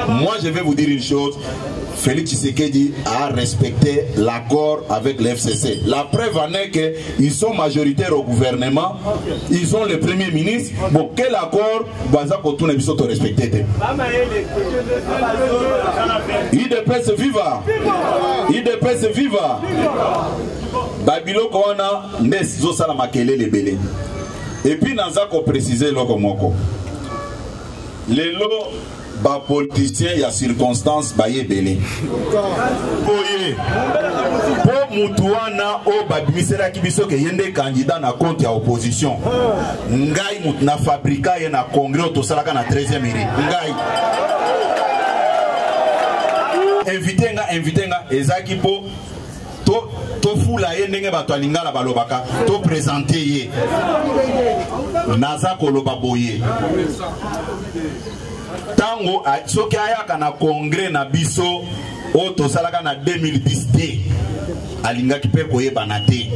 Moi, je vais vous dire une chose. Félix Tshisekedi a respecté l'accord avec le FCC. La preuve en est qu'ils sont majoritaires au gouvernement. Ils sont le premier ministre. Bon, quel accord Baza Kotoune Biso te respecter? IDPS viva! IDPS viva! Babilo Koana Nes Zosala Makele Lebele. Et puis, Naza ko préciser Lokomoko. Les lots. Ba politicien ya circonstance ba yebele boye po mutuana o babimisera kibiso ke yende candidat na compte ya opposition ngai mut na fabrika ye na congrès to salaka na 13e mairie ngai invité nga ezaki po to fula ye ndenge bato alingala balobaka to présenter ye naza koloba boye tango soki ayaka na congrès na biso o tosalaka na 2010 te alingaki mpe koyebana te.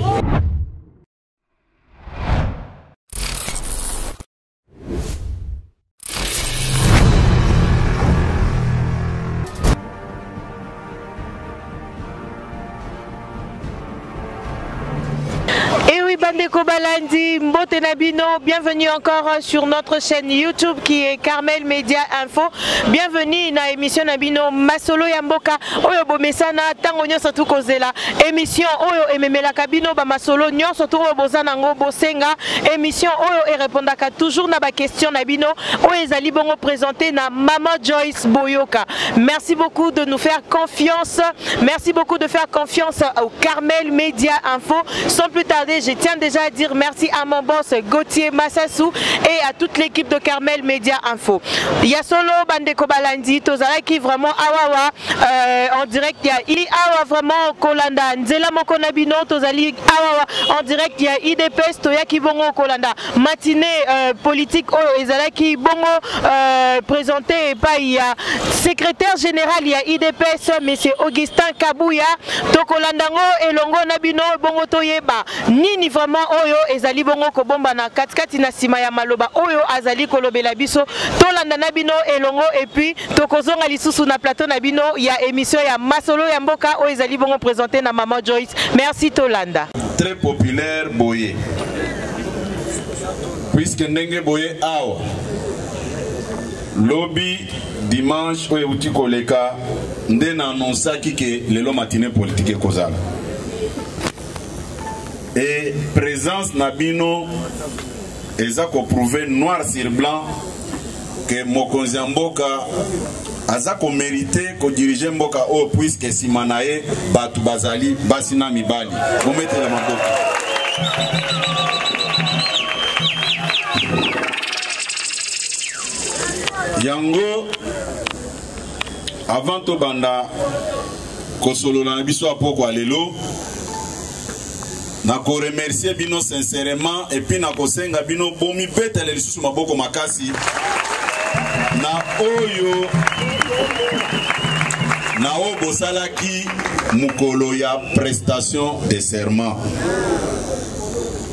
Bandeko Balandi, Mbote Nabino, bienvenue encore sur notre chaîne YouTube qui est Carmel Media Info. Bienvenue dans l'émission Nabino Masolo Yamboka. Oyo bomesana tango nyo surtout kozela émission oyo ememela kabino ba masolo nyo surtout oyo bozana ngo bosenga émission oyo et répondaka toujours na ba question Nabino oyo ezali bongo présenté na Maman Joyce Boyoka. Merci beaucoup de nous faire confiance. Merci beaucoup de faire confiance au Carmel Media Info. Sans plus tarder, je tiens déjà à dire merci à mon boss Gauthier Massassou et à toute l'équipe de Carmel Media Info. Yasolo Bandeko Balandi, Tozala qui vraiment awawa en direct, il y a awa vraiment Kolanda, Nzela Mokonabino, Tozali awawa en direct, il y a IDPS, Toya qui bongo Kolanda, matinée politique, Ezala qui bongo présenté par il y a secrétaire général, il y a IDPS, monsieur Augustin Kabouya, Tokolandango et Longo Nabino, bongo Toyeba, Nini vraiment oyo ezali bongo ko bomba na katikati na sima ya maloba oyo azali kolobela biso tolanda na bino elongo et puis tokozonga lisusu na plateau na bino ya émission ya Masolo ya Mboka oyo ezali bongo présenté na Maman Joyce. Merci Tolanda. Très populaire Boye. Puisque ndenge Boye awa lobby dimanche oyo uti koleka ndena annonçaki ke lelo matinée politique kozala. Et présence Nabino eza ko prouver noir sur blanc que Mokonzi Mboka aza ko mérité ko diriger Mboka o puisque simanaye batu bazali basina mibali momete la maboko yango avant to banda ko solo na biso apoko alelo. Na ko remercier bino sincèrement et puis na ko senga bino bomi petele lisusu maboko makasi na oyo na o bosalaki mukolo ya prestation de serment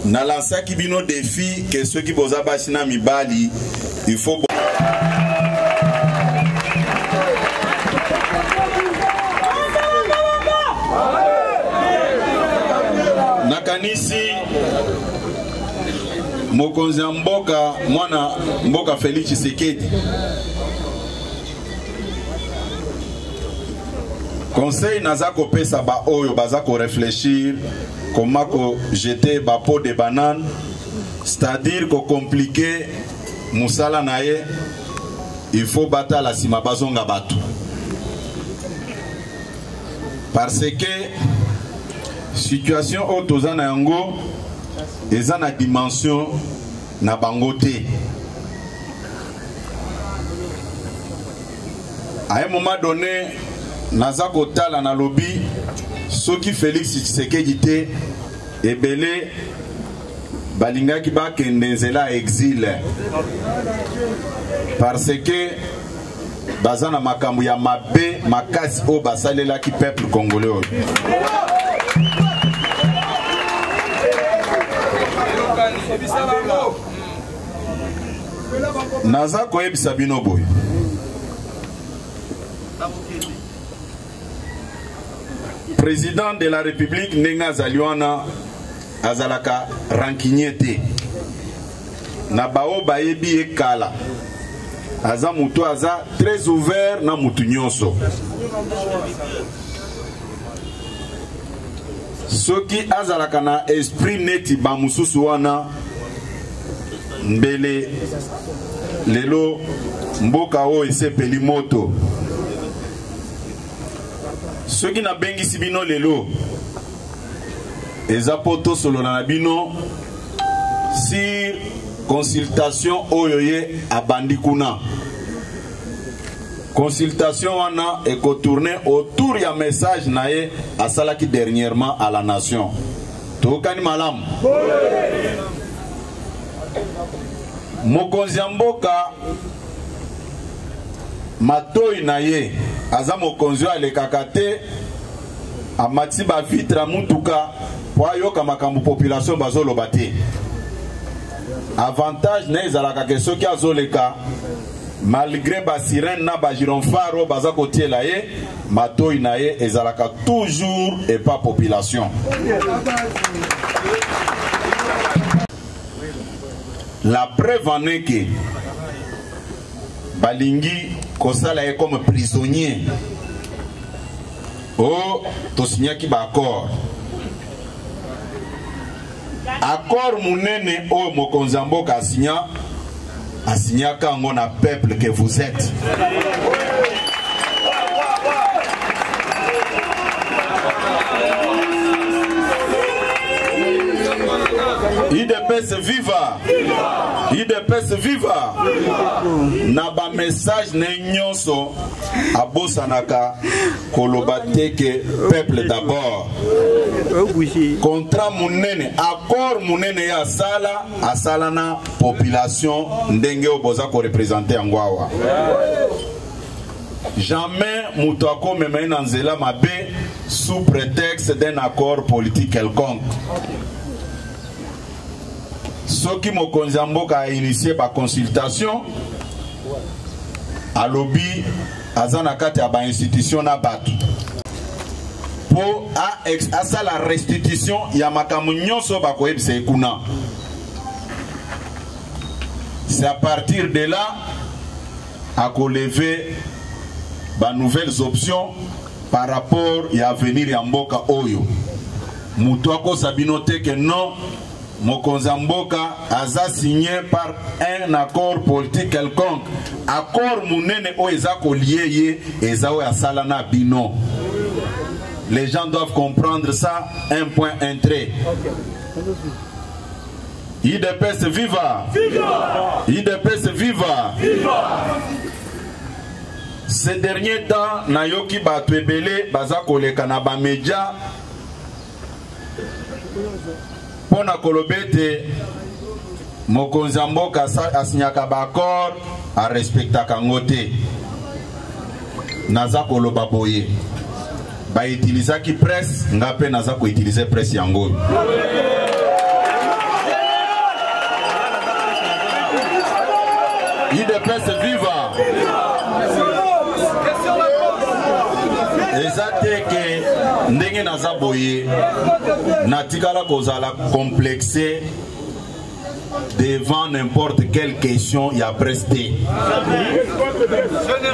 na lansaki bino défi que ceux qui boza basina mibali il faut Nakanisi Mokonzi Mboka mwana Mboka Félix Tshisekedi conseil nazako pesa ba oyo bazako réfléchir comment ko jeter ba pot de banane, c'est-à-dire ko compliquer musala naye il faut battre la sima bazonga batu parce que situation otozana yango eza na dimension na bangote à un moment donné naza kotala na lobby soki Félix Tshisekedi te ebele balingaki bakende nzela exil parce que bazana makambo ya mabe makasi o basalelaki peuple congolais. Naza koyebisa bino boy président de la République Nenga Zaliwana azalaka rancunier na bao bayebi ekala aza mutu aza très ouvert na mutu nyonso soki azalaka na esprit neti ba mususu wana mbele lelo mboka o esepeli moto soki na bengisi bino lelo eza poto solo na bino si consultation oyo ye abandi kuna consultation wana ekotourne autour ya message na ye asalaki dernièrement à la nation tokani malamu mokonzi ya mboka matoi na ye aza mokonzi alekaka te amati ba vitre mutuka po ayoka makambo population bazoloba te avantage na ezalaka ke soki azoleka malgré ba sirène na ba gironfaro baza kotiela ye matoi na ye ezalaka toujours et pas population. La preuve en est que balingi kosala ye comme prisonnier oh tosignaki ba accord munene o mokonzi ya mboka asignaka ngo na peuple que vous êtes. IDPS viva! IDPS viva! Na ba message ne nyonso abosanaka kolobate que peuple d'abord. Contrat munene, accord munene ya asala na population ndenge oboza ko représenter angwawa. Jamais Moutouako me na nzela mabe sous prétexte d'un accord politique quelconque. Soki mokonzi ya mboka a initié ba consultation alobi azana kati ya ba institution na batu pour à la restitution ya makambo nyonso bakoyebisa ekuna. C'est à partir de là à lever ba nouvelles options par rapport à l'avenir ya mboka oyo. Moutouako sabinote que non mokonzi ya mboka aza signé par un accord politique quelconque. Accord munene o eza kolie ye eza o asala na bino. Les gens doivent comprendre ça, un point, un trait. IDPS viva! Viva! IDPS viva! Viva! Ces derniers temps, Nayoki Batwebele, Bazakoleka na ba média, Pona Kolobete, Mokonzi ya mboka asinyaka ba accord, a respecta kangote. Naza koloba boye. Ba utiliser qui presse ngape naza ko utiliser presse yango. IDPS viva. Ezate ke ndenge naza boye natikala kozala complexé devant n'importe quelle question il y a presté.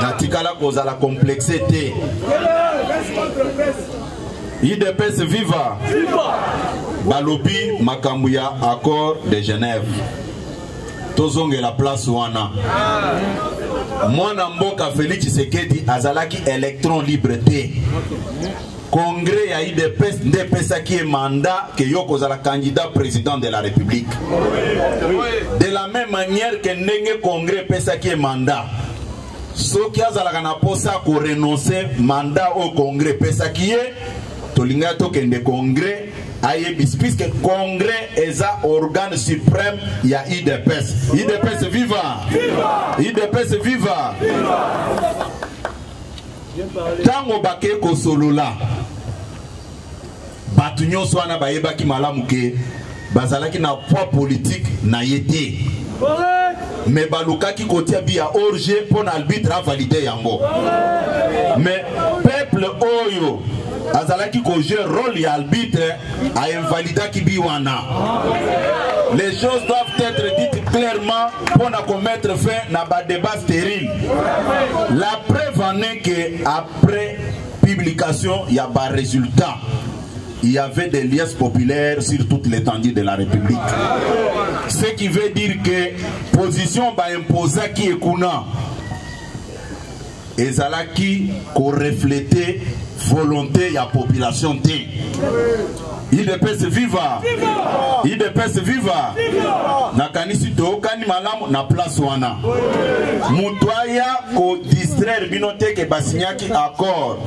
Natikala kozala complexé te. IDPS viva! Balobi Makambuya accord de Genève. Tozonge la place wana. Mwana mboka Félix Tshisekedi azalaki électron liberté. Congrès ya IDPS ndepesa qui est mandat que yoko zala candidat président de la République. De la même manière que ndenge congrès pesa qui est mandat. Ce qui a na posa ko renoncer mandat au congrès pesa qui est tolinga to kende congrès ayebis puisque congrès est un organe suprême ya IDPS. IDPS viva! IDPS viva! Tango bake ko solola batu nyonso wana bayebaki malamu ke bazalaki na poids politique na yete. Mais balukaki kotia bia orge pour l'arbitre a validé yango. Mais peuple oyo azalaki ko jouer rôle ya arbitre a invalida kibiwana. Les choses doivent être dites clairement pour ne commettre fin à un débat stérile. La preuve en est que après publication, il y a pas résultat. Il y avait des liesses populaires sur toute l'étendue de la République. Ce qui veut dire que position va imposer qui est kuna. Et ça qui reflétait volonté de la population. IDPS viva, IDPS viva. Na kanisi to kani malamu na place wana. Mutuaya ko distraire binote ke basinyaki accord.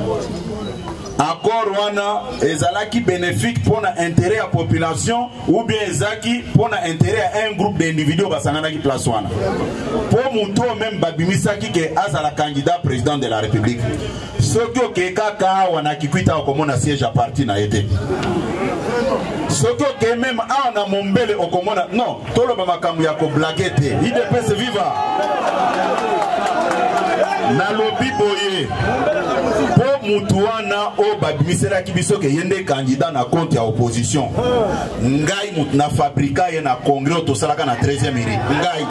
Accord wana ezalaki bénéfique pour l'intérêt à la population ou bien ezaki pour l'intérêt à un groupe d'individus basanganaki place wana. Pour muto même babimisaki ke azala candidat président de la République. Soki okeka wana kikwita okomona siège à parti na été. Soki oke même ana mombele okomona non, toloba makambo ya ko blaguete. IDPS viva. Na lobi boye. Po mutuana o babimisera kibiso ke yende candidat na compte ya opposition. Ngai mut na fabrika ye na congrès to salaka na 13e mairie. Ngai.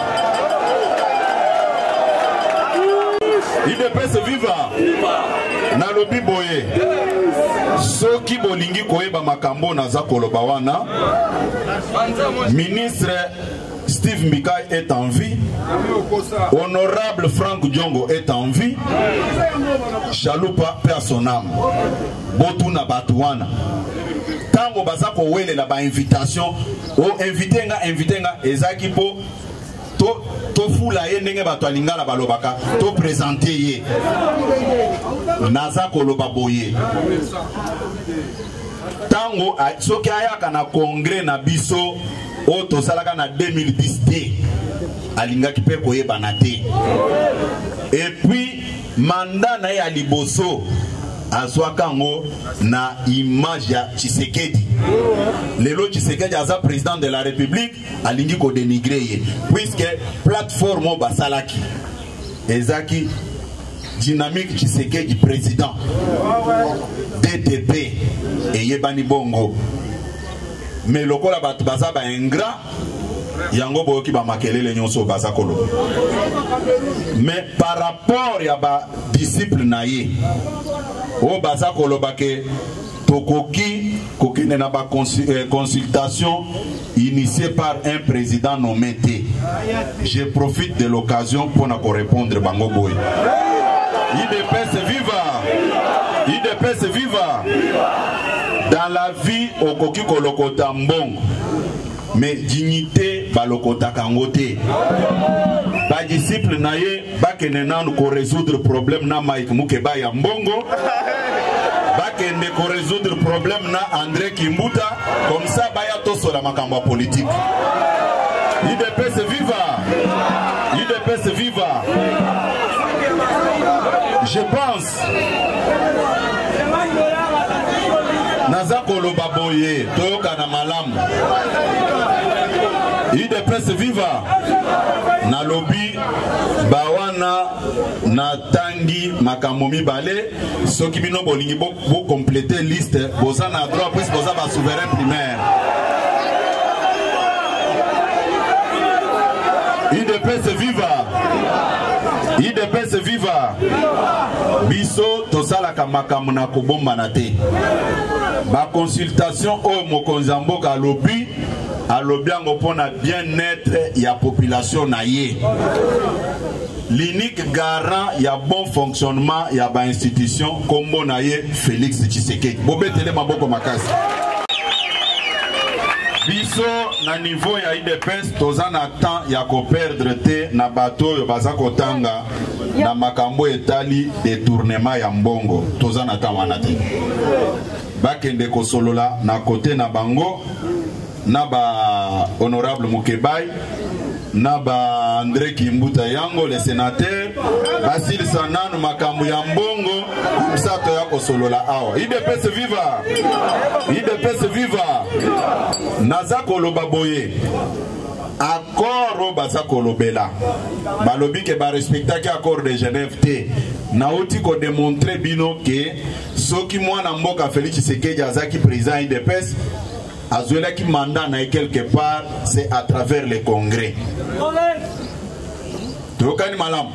IDPS viva. Na lobi boye. Soki bolingi koyeba makambo na za koloba wana. Ministre Steve Mikaï est en vie. Honorable Franck Diongo est en vie. Chaloupa perd son âme. Botuna Batouana. Tango Bazako Wele la invitation. O invité nga ezaki po to fula ye ndenge bato alingala balobaka to présenter ye. Naza koloba boye. Tango soki ayaka na congrès na biso o to salaka na 2010 alingaki pe koyeba na te. Et puis mandat na ya liboso azwakango na image ya Tshisekedi. Lelo Tshisekedi aza président de la République alingi ko dénigrer ye puisque plateforme basalaki ezaki dynamique Tshisekedi président DTP et yebani bongo. Mais lokola batu baza ba ingrat yango boyoki ba makelele nyonso baza kolo. Mais par rapport ya ba disciple na ye o baza kolo bake tokoki kokine na ba consultation initiée par un président nommé T. Je profite de l'occasion pour na ko répondre bango boy. IDPS viva. IDPS viva. Dans la vie, au koki kolokota mbongo. Mais dignité, balokota kangote. Ba disciple naye, bakene nanu ko résoudre problème na Mike Mukeba ya mbongo. Bakene ko résoudre problème na André Kimbuta. Comme ça, baya toso la makamba politique. IDPS viva. IDPS viva. Je pense. Nazako Lobaboye, Toyoka na Malam. IDPS viva. Nalobi, Bawana, Natangi, Makamomi Bale, Sokibino Bolingi, pour compléter liste, Bozana droit, puisque Bozaba souverain primaire. IDPS viva. IDPS viva. Biso tosalaka makambo na kobomba na te. Ba consultation au Mokonzamboka alobi alobiango pona bien-être ya population na ye. L'unique garant ya bon fonctionnement ya ba institution kombo na ye Félix Tshisekedi. Bobetele maboko makasi. Biso na niveau ya IDPS toza na temps ya ko perdre te na bato yo baza kotanga na makambo etali détournement ya mbongo toza na temps wana te. Bakende kosolola na côté na bango na ba honorable Mukebai na ba André Kimbuta yango le sénateur Basil Sananu makambo ya mbongo msato ya kosolola awa. IDPS viva. IDPS viva. Nazako lobaboye. Accord baza kolobela. Balobi ke ba respecta ki accord de Genève te. Na oti ko démontrer bino ke soki mwana mboka Félix Tshisekedi azaki président IDPS azwelaki mandat na quelque part, c'est à travers le congrès. Tokani malam.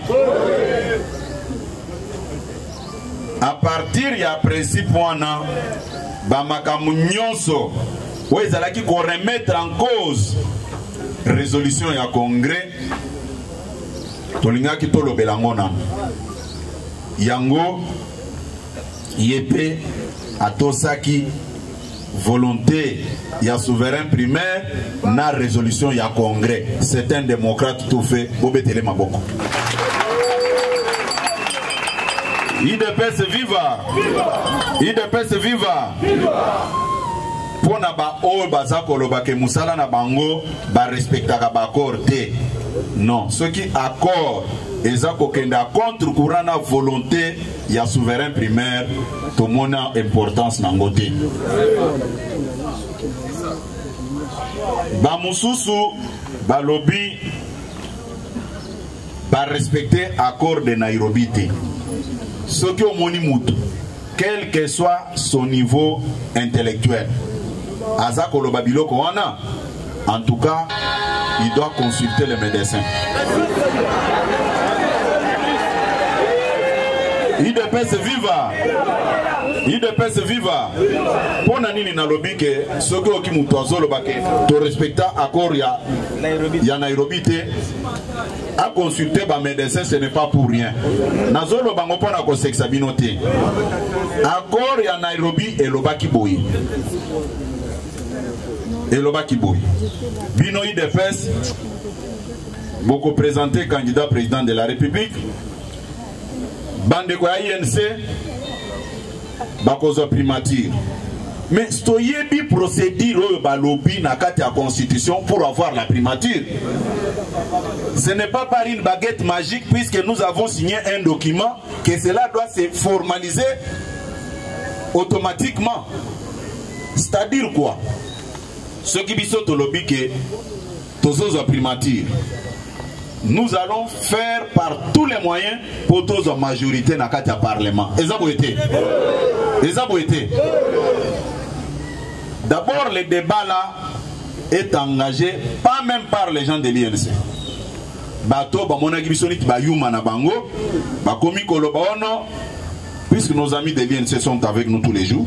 À partir ya principe wana bamakamu nyonso wezalaki ko remettre en cause résolution ya congrès tolingaki tolobela ngona yango yepe atosaki volonté ya souverain primaire na résolution ya congrès. C'est un démocrate tout fait. Bobetele maboko. IDPS viva! IDPS viva! Pona ba o bazako lobake musala na bango ba respectaka ba accord te. Non, ce qui accord ezako kenda contre courant na volonté ya souverain primaire to mona importance na ngote. Ba mususu ba lobby ba respecter accord de Nairobi te. Ce qui au moni mutu, quel que soit son niveau intellectuel. Azako lo babiloko wana, en tout cas, il doit consulter le médecin. IDPS viva! IDPS viva! Pona nini na lobby ke soki oki mutu azolo bake to respecta accord ya Nairobi te a consulter ba médecin, ce n'est pas pour rien. Nazolo bango pona ko sexa binote. Accord ya Nairobi et lobaki boyi. Et lobaki boyi. Bino IDPS beaucoup présenté candidat président de la République. Bande kwa INC bakozo primature. Mais stoyebi procédure au balobi na kati ya constitution pour avoir la primature. Ce n'est pas par une baguette magique puisque nous avons signé un document que cela doit se formaliser automatiquement. C'est-à-dire quoi? Ce qui biso to lobby que tozozo primature. Nous allons faire par tous les moyens pour tous en majorité dans le Parlement. D'abord, le débat là est engagé, pas même par les gens de l'INC. Puisque nos amis de l'INC sont avec nous tous les jours.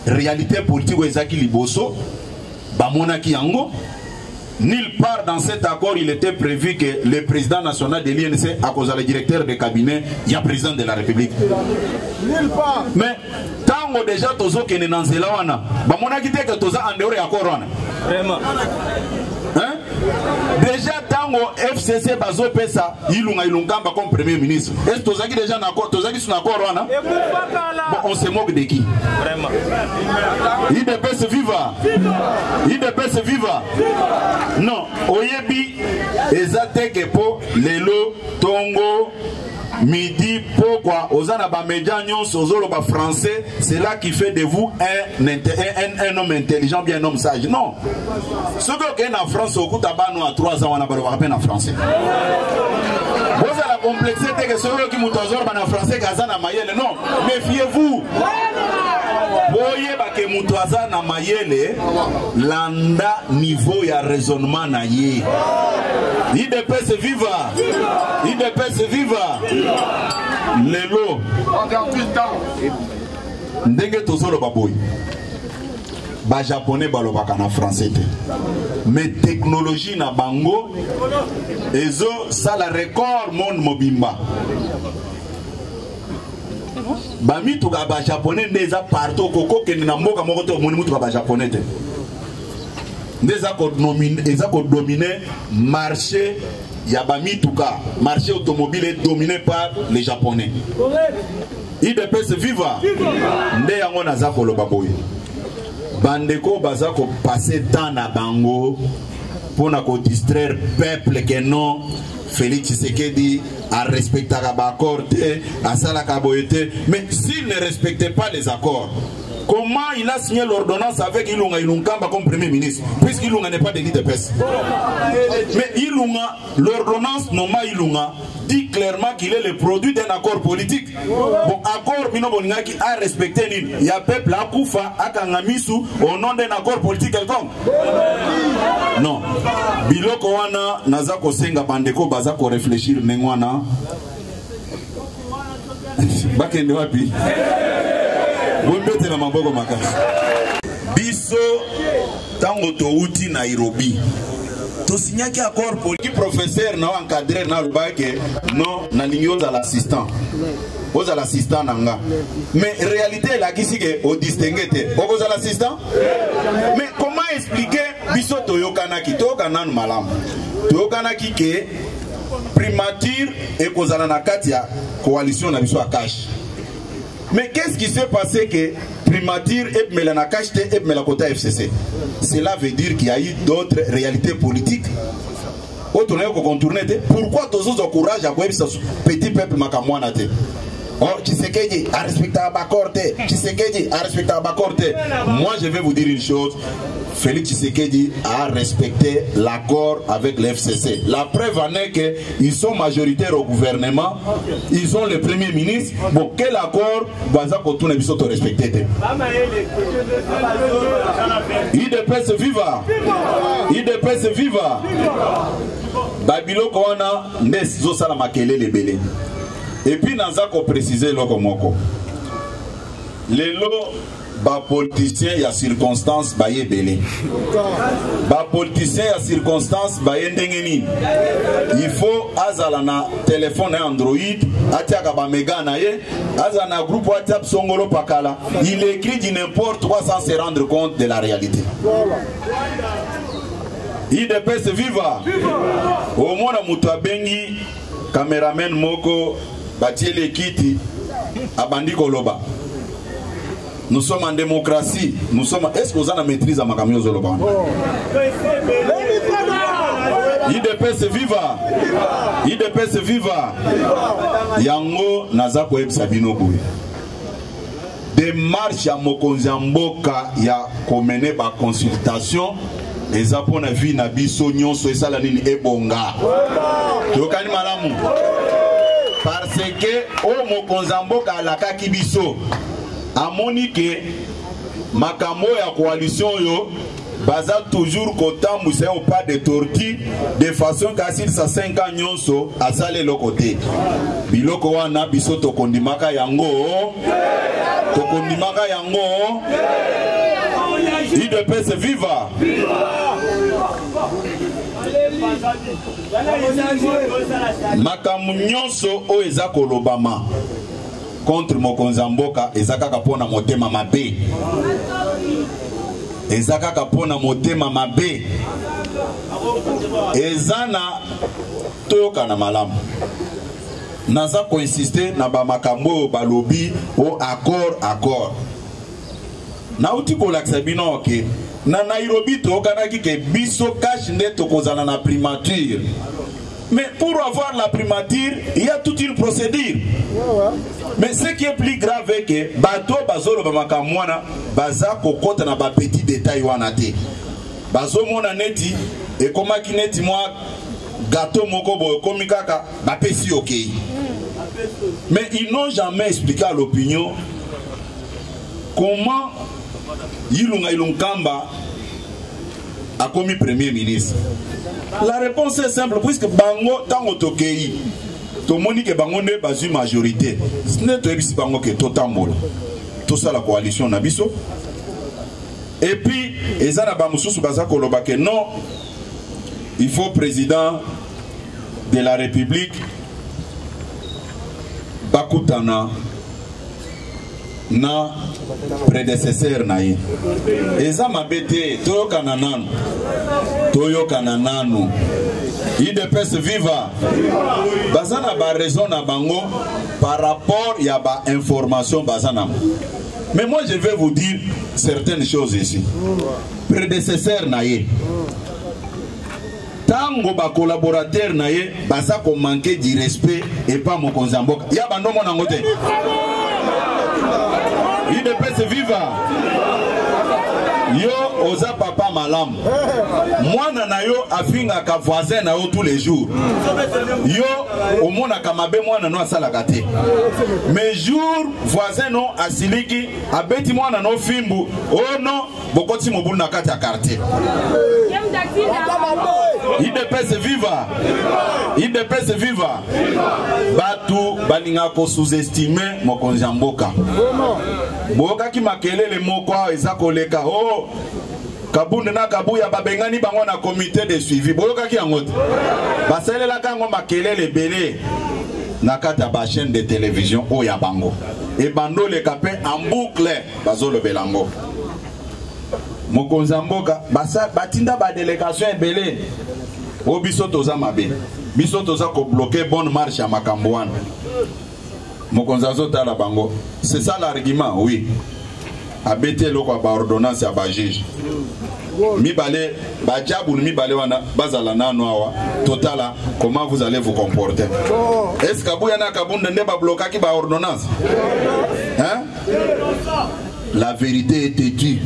Réalité politique, Ezaki Liboso, Bamonaki Yango. Nulle part dans cet accord il était prévu que le président national de l'INC, à cause du directeur de cabinet, il y a président de la République. Nulle part. Mais tango déjà tozo kene nanzela wana, ba mona kite que toza en dehors accord wana. Vraiment. Hein? Déjà tango FCC bazo pesa ilunga ilungamba comme premier ministre. Est-ce toza qui déjà en accord, toza qui sont accord wana? Bon, on se moque de qui? Vraiment. IDPS viva. IDPS viva. Non, oyebi ezate que po lelo tongo midi pourquoi osana ba média nyonso ozolo ba français, c'est là qui fait de vous un homme intelligent, bien un homme sage. Non. Ce que est en France au coup tabano à 3 ans on a pas peine en français. Vous avez la complexité que ceux qui moutozor en français kazana mayele. Non, méfiez-vous. Boye bake mutuaza na mayele landa niveau ya raisonnement na ye. IDPS viva. IDPS viva. Lelo ndenge tozolo baboy ba japonais balobaka na français te. Mais technologie na bango ezo sala record monde mobimba. Bami tuka ba japonais ndeza partout koko ke na mboka moko to moni mutuka ba japonais te. Ndeza ko dominer marché ya bami tuka marché automobile est dominé par les japonais. IDPS viva. Nde yango naza ko loba boye. Bandeko baza ko passer temps na bango pour na ko distraire peuple que non Félix Tshisekedi a respecté les accords, a sala kaboyete. Mais s'il ne respectait pas les accords, Comment il a signé l'ordonnance avec Ilunga Ilunkamba comme premier ministre, puisqu'Ilunga n'est pas délit de peste. Mais Ilunga, l'ordonnance Noma Ilunga dit clairement qu'il est le produit d'un accord politique. Bon, accord Minoboningaki a respecté Nil. Il y a peuple à Koufa, à Kangamisu, au nom d'un accord politique quelconque. Non. Biloko wana nazako senga bandeko bazako réfléchir nengwana. Bakende wapi? Wembete na maboko makasi. Biso tango touti Nairobi. To signaki accord politique professeur na encadré na lubake non na lignon à l'assistant. Aux à l'assistant nanga. Mais réalité la kisike au distingué te. Aux à l'assistant? Mais comment expliquer biso toyokanaki toyokanan malam. Toyokanaki ke primature et kozana na katia coalition na biso akash. Mais qu'est-ce qui s'est passé que primature et Melanakash et Melakota FCC? Cela veut dire qu'il y a eu d'autres réalités politiques. Pourquoi tous ce courage à ce petit peuple makamouanate? Oh, Tshisekedi a respecté Abakorte. Tshisekedi a respecté Abakorte. Moi, je vais vous dire une chose. Félix Tshisekedi a respecté l'accord avec l'FCC. La preuve en est qu'ils sont majoritaires au gouvernement. Ils ont le premier ministre. Bon, quel accord Baza Kotoune Bisoto respecté? IDPS viva! IDPS viva! Babilo Kowana Nes Zosala Makele Lebele. Et puis, nous avons précisé l'okomoko. Les lots, les politiciens, il y a circonstances, il y a belé. Les politiciens, il y a circonstances, il faut azalana téléphone Android, atiaka mega naye, azana groupe WhatsApp songolo pakala. Il écrit du n'importe quoi sans se rendre compte de la réalité. IDPS viva. Au moins, Moutabengi, caméraman Moko. Batiele Kiti, Abandi Koloba. Nous sommes en démocratie. Nous sommes. Est-ce que vous avez la maîtrise à Makamio Zoloba? IDPS viva. IDPS viva. Yango Nazako Sabino Boué. Démarche à Mokonzamboka ya komene ba consultation. Les Apon a vu Nabiso Nyonso et Salanine Ebonga. Tokani Malamu. Parce que au Mokonzamboka alaka kibiso amoni que makambo ya coalition yo baza toujours kotambu c'est au pas de torti de façon qu'asil sa 5 ans nyonso asale le côté biloko wana biso tokondimaka yango IDPS viva. Makamu nyonso o ezako lobama contre Mokonzamboka ezaka kapona motema mabe. Ezaka kapona motema mabe. Ezana toyoka na malamu. Naza ko insister na ba makambo balobi o accord. Na uti ko laksabino ok. Na Nairobi tokanaki ke biso cash net kozana na primature. Mais pour avoir la primature, il y a toute une procédure. Mais ce qui est plus grave est que bato bazolo bamakamwana baza kokota na ba petit détail wana te. Bazo mona neti et komaki neti moi gâteau moko boy komikaka ba pesi OK. Mais ils n'ont jamais expliqué à l'opinion comment Ilunga Ilunkamba a commis premier ministre. La réponse est simple, puisque Bango, tango tokei, to moni que Bango ne pas une majorité. Ce n'est pas ici Bango que tout tambola. Tout ça la coalition Nabiso. Et puis, Ezana Bamoussou Bazako Lobake, non, il faut président de la République Bakutana na prédécesseur naï. Eza mabete toyoka nananu. IDPS viva. Bazana ba raison na bango par rapport ya ba information bazana. Mais moi je vais vous dire certaines choses ici. Prédécesseur naï. Tango ba collaborateur naï baza ko manquer du respect et pas Mokonzamboka. Ya bando mon angote. IDPS viva. Yo oza papa malam. Mwana na yo afinga ka voisin na yo tous les jours. Yo omona kamabe mwana no asala kate. Mais jour voisin no asiliki abeti mwana no fimbu. Oh non, bokoti mobulu na kati ya quartier. IDPS viva. IDPS viva. Batu balinga ko sous-estimer mokonzi ya mboka. Boka ki makelele moko eza koleka. Oh Kabunde na kabuya babengani bango na comité de suivi. Boka ki yango. Baselela kango makelele belé na kati ya ba chaîne de télévision o ya bango. Et bando le capé en boucle bazolo belango. Mokonzi ya mboka basa batinda ba délégation ebelé. O biso toza mabe. Biso toza ko bloquer bonne marche ya makambo wana. Mokonzi azotala bango. C'est ça l'argument, oui. Abete loko ba ordonnance ya ba juge. Mibale ba diabu mibale wana bazala nano awa totala comment vous allez vous comporter. Est-ce que Kabouya na Kabunda ne ba bloquer ki ba ordonnance? Hein? La vérité est têtue.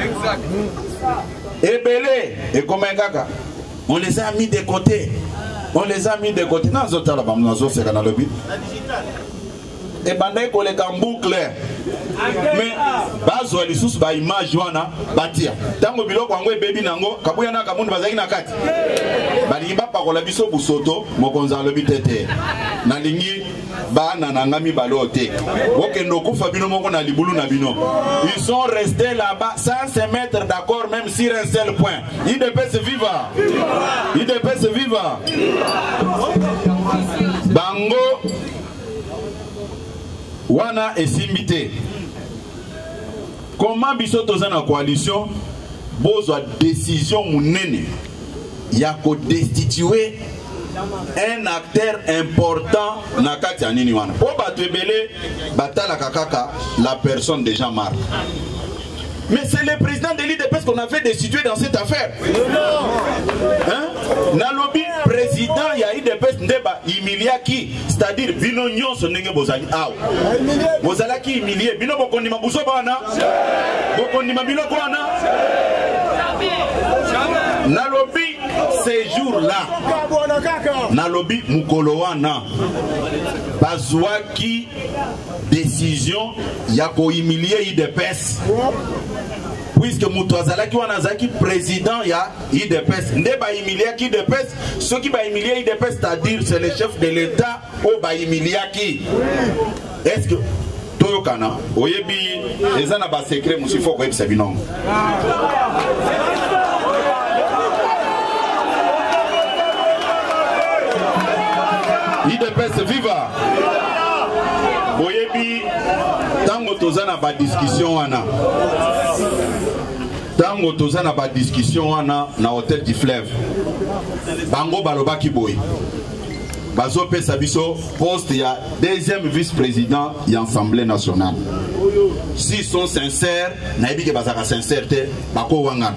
Exact. Et belé et comme un kaka. On les a mis de côté. On les a mis de côté. Non, zotala ba mnazo c'est kana lobby. Et bandai ko le boucle. Mais bazo ali sous ba image wana batia. Tango biloko ngo baby nango Kabouya na Kabunda bazaki na kati. Bali ba parola biso busoto mokonza lobi tete. Na lingi ba na ngami balote. Okendo kufa bino moko na libulu na bino. Ils sont restés là-bas sans se mettre d'accord même sur un seul point. IDPS viva. IDPS viva. Bango wana esimité. Comment biso toza na coalition bozwa décision munene ya ko destituer un acteur important na kati ya nini wana. Po bato ebele batala kakaka la personne de Jean-Marc. Mais c'est le président de l'IDPS qu'on avait destitué dans cette affaire. Hein? Nalobi président ya IDPS ndeba humiliaki, c'est-à-dire bino nyonso ndenge bozali aw. Bozalaki humilié, bino bokondima buso bana. Bokondima biloko wana. Nalobi ces jours-là. Nalobi mukolo wana. Bazwaki décision ya ko humilier IDPS. Puisque Moutouazalaki Wanazaki président ya IDPS. Nde ba humiliaki IDPS. Ceux qui ba humilier IDPS, c'est-à-dire c'est le chef de l'État au ba humiliaki. Est-ce que Toyokana, Oyebi, les ana ba secret, monsieur Foko Eb Sabinon. IDPS viva. Oyebi, tango tozana ba discussion wana. Tango tozana ba discussion wana na hôtel du Fleuve. Bango balobaki boy. Bazo pesa biso poste ya deuxième vice-président ya Assemblée nationale. S'ils sont sincères, naïbi ke bazaka sincérité, bako wangana.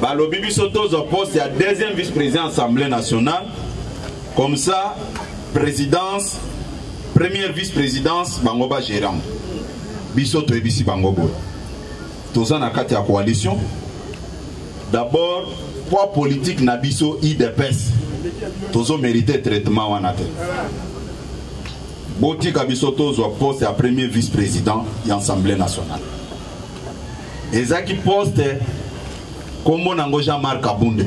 Balobi biso tozo poste ya deuxième vice-président Assemblée nationale. Comme ça, présidence, première vice-présidence, bango ba gérant. Biso to ebisi bango boy. Toza na kati ya coalition. D'abord, poids politique na biso IDPS. Tozo mérité traitement wanate. Boti kabiso tozo poste ya premier vice-président de l'Assemblée nationale. Ezaki poste comme nango Jean-Marc Kabunda.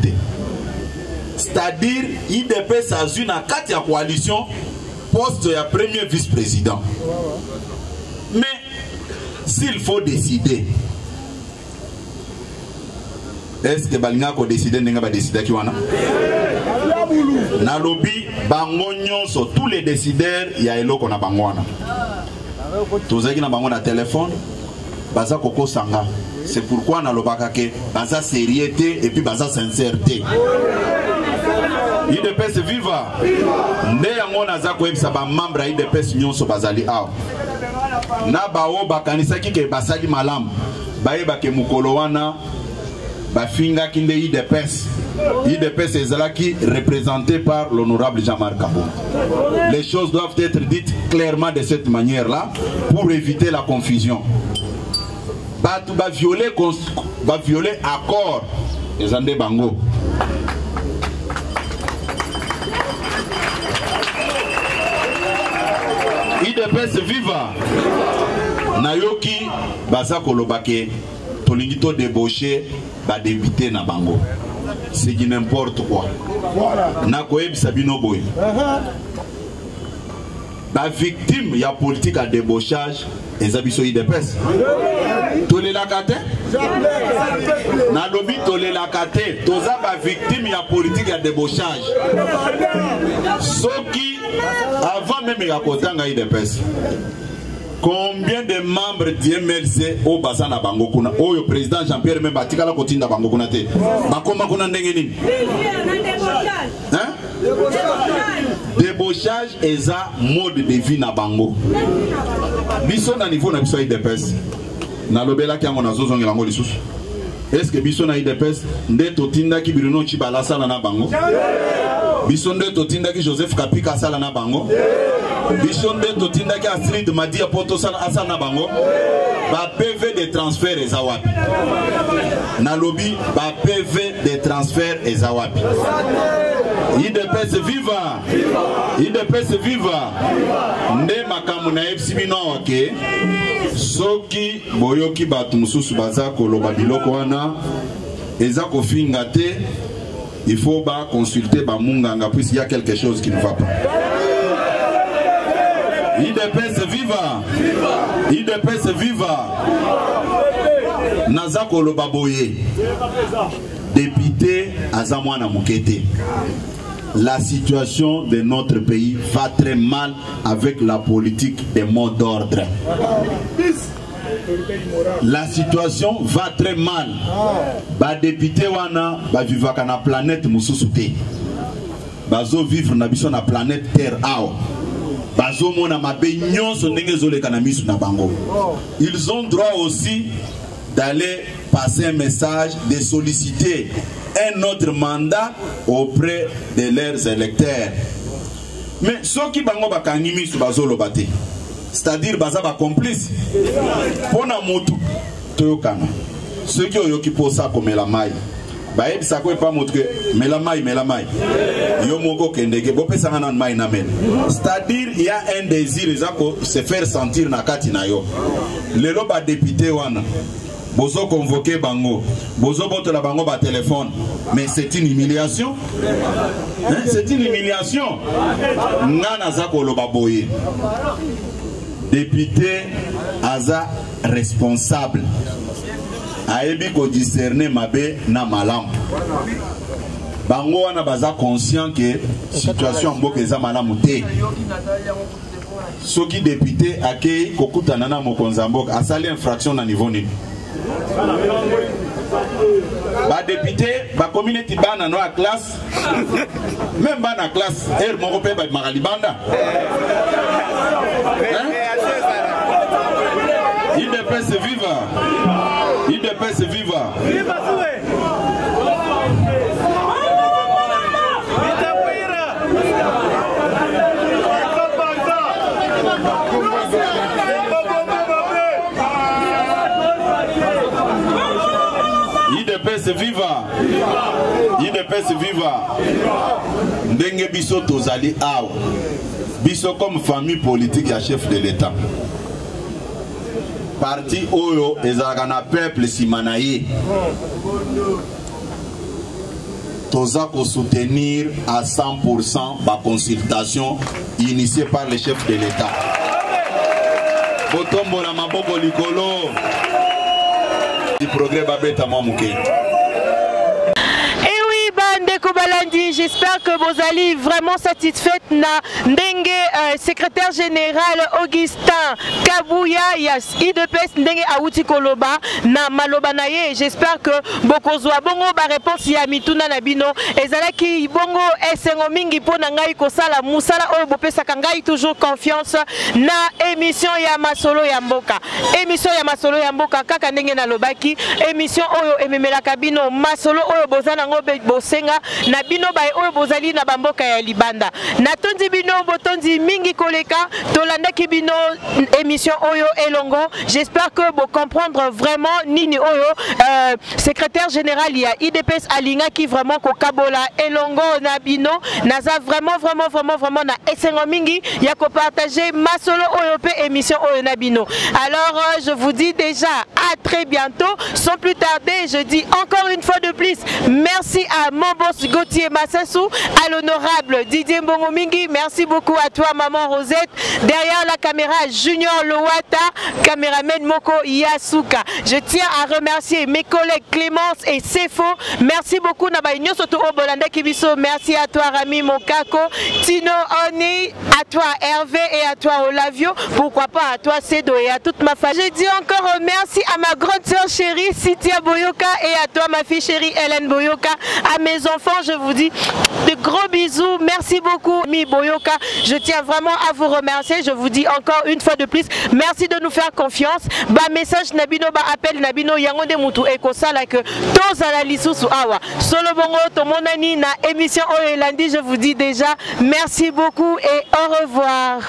C'est-à-dire IDPS a eu na kati ya coalition poste ya premier vice-président. Mais s'il faut décider, est-ce que balinga ko décider nenga ba décider ki wana? Na lobby bango nyonso tous les décideurs ya eloko na bango wana. Tozaki na bango na téléphone baza koko sanga. C'est pourquoi na lobaka ke baza sérieuxté et puis baza sincérité. IDPS viva. Nde yango naza ko ebisa ba membre IDPS nyonso bazali aw. Na bawo bakanisaki ke basali malamu. Baye bake mukolo wana bafinga kinde IDPS. IDPS ezalaki représenté par l'honorable Jean-Marc Kabongo. Les choses doivent être dites clairement de cette manière-là pour éviter la confusion. Batu ba violer accord ezande bango. IDPS viva nayoki baza kolobake tolingi to débaucher ba débuter na bango. C'est du n'importe quoi. Nakoeb Sabino Boy. La victime ya politique à débauchage et abisso IDPS. Tolé la kate? Na lobi tolé la kate. Toza ba victime ya politique à débauchage. Soki avant même ya kotanga IDPS. Combien de membres du MLC au bassin na bango kuna? Oh, le président Jean-Pierre même batika la kotinda bango kuna te. Bakoma kuna ndenge nini? Hein? Débauchage est un mode de vie na bango. Biso na niveau na biso IDPS. Na lobela ki amona zozongela ngo lisusu. Est-ce que biso na IDPS nde totinda ki Bruno Chibala sala na bango? Biso nde totinda ki Joseph Kapika sala na bango? Biso nde totinda ki Astrid Madia Poto sala na bango? Ba PV de transfert ezawapi. Na lobby ba PV de transfert ezawapi. IDPS viva. IDPS viva. Nde makamu na FCBino wake. Soki boyoki batu mususu baza koloba biloko wana eza kofinga te, il faut ba consulter ba munganga puisqu'il y a quelque chose qui ne va pas. IDPS viva. IDPS viva. Naza koloba boye. Député Azamwana Mukete. La situation de notre pays va très mal avec la politique des mots d'ordre. La situation va très mal. Ba député wana ba vivaka na planète mususu te. Bazo vivre na biso na planète Terre ao. Bazo mona mabe nyonso ndenge zoleka na misu na bango. Ils ont droit aussi d'aller passer un message, de solliciter un autre mandat auprès de leurs électeurs. Mais ceux qui bango bakanimi su bazolo bate, c'est-à-dire baza ba complice. Pona motu toyokana. Ceux qui oyoki posa comme la maille. Baeb sako pas montre la maille. Yo moko kendeke bopesa ngana maille na men. C'est-à-dire il y a un désir de se faire sentir na kati na yo. Lelo ba député wana bozo convoqué bango, bozo bote la bango ba téléphone, mais c'est une humiliation. Hein? C'est une humiliation. Ngana zako loba boye. Député aza responsable. Aebi ko discerner mabe na malam. Bango wana baza conscient que situation mboka eza malamu te. Soki député akei kokutana na mokonza mboka asali infraction na niveau nini? Ba député, ba communauté bana no a classe. Même bana classe, er moko pe ba magalibanda. IDPS viva. IDPS viva. Viva IDPS viva. IDPS viva. Ndenge biso tozali awa. Biso comme famille politique ya chef de l'État. Parti Oyo ezalaka na peuple simanaye. Toza ko soutenir à 100% la consultation initiée par le chef de l'État. Botombo la maboko likolo. Du progrès babeta mamuke. Bandeko Balandi dit, j'espère que vous allez vraiment satisfaite na ndenge secrétaire général Augustin Kabouya yas IDPS ndenge awuti koloba na maloba na ye. J'espère que bokozwa bongo ba réponse ya mituna na bino ezalaki bongo esengo mingi pona ngai kosala musala oyo bopesaka ngai toujours confiance na émission ya masolo ya mboka. Émission ya masolo ya mboka kaka ndenge na lobaki émission oyo ememelaka bino masolo oyo bozana ngo bosenga na bino bay oyo bozali na bamboka ya libanda. Natondi bino botondi mingi koleka tolandaki bino émission oyo elongo. J'espère que vous comprendre vraiment nini oyo secrétaire général ya IDPS alinga qui vraiment ko kabola elongo na bino naza vraiment na esengo mingi ya ko partager masolo oyo pe émission oyo na bino. Alors je vous dis déjà à très bientôt. Sans plus tarder, je dis encore une fois de plus merci à mon boss Gauthier Massassou, à l'honorable Didier Mbongomingi, merci beaucoup à toi maman Rosette, derrière la caméra Junior Lowata, caméraman Moko Yasuka. Je tiens à remercier mes collègues Clémence et Sefo. Merci beaucoup Nabaïnyo surtout au Bolanda Kibiso. Merci à toi Rami Mokako, Tino Oni, à toi Hervé et à toi Olavio. Pourquoi pas à toi Sedo et à toute ma famille. Je dis encore merci à ma grande soeur chérie Cynthia Boyoka et à toi ma fille chérie Hélène Boyoka. À mes enfants, je vous dis de gros bisous. Merci beaucoup Mi Boyoka. Je tiens vraiment à vous remercier. Je vous dis encore une fois de plus, merci de nous faire confiance. Ba message Nabino, ba appel Nabino, Yangonde Moutou Eko Sala que tous à la Lissous Awa. Solo Bongo, Tomonani, na émission Oyelandi, je vous dis déjà merci beaucoup et au revoir.